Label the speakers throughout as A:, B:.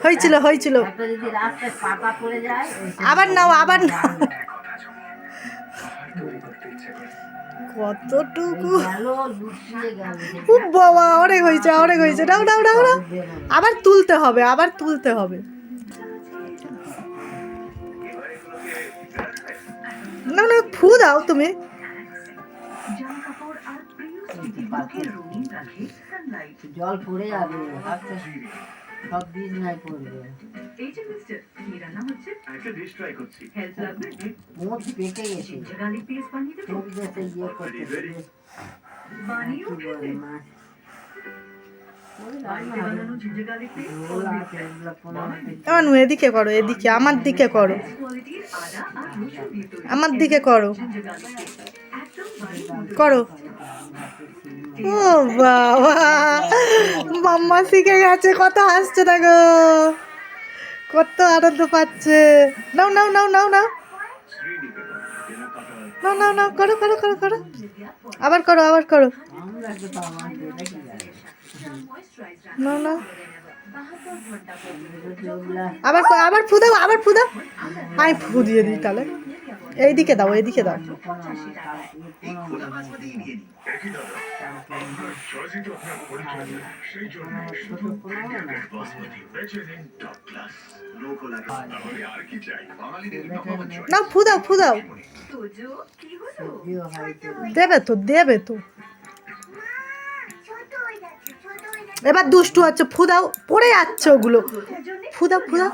A: হয়েছিল হয়েছিল, আবার নাও আবার নাও। কতটুকু বাবা, অনেক হয়েছে অনেক হয়েছে, নাও নাও নাও নাও, আবার তুলতে হবে আবার তুলতে হবে। না না, ফু দাও তুমি।
B: জল পড়ে যাবে, সব বীজ নাই পড়বে। মুখ পেটে গেছে, মুখ যেতে গিয়ে করতে
A: মানু এদিকে করো, এদিকে আমার দিকে করো, আমার দিকে করো করো। ও বাবা, মাম্মা শিখে গেছে, কত হাসছে না গো, কত আনন্দ পাচ্ছে। নাও নাও নাও নাও নাও নাও নাও নাও, করো করো করো করো, আবার করো আবার করো, নাও নাও, আবার আবার ফু দাও আবার ফু দাও। আমি ফু দিয়ে দিই তাহলে, এইদিকে দাও এইদিকে দাও। নাও ফু দাও ফু দাও, দেবে তো দেবে তো। এবার দুষ্টু হচ্ছে, ফু দাও, পড়ে যাচ্ছে ওগুলো, ফু দাও ফু দাও।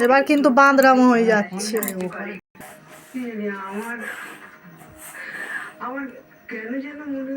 A: এবার কিন্তু বাঁদরামো হয়ে যাচ্ছে।
C: আমার কেন যেন মনে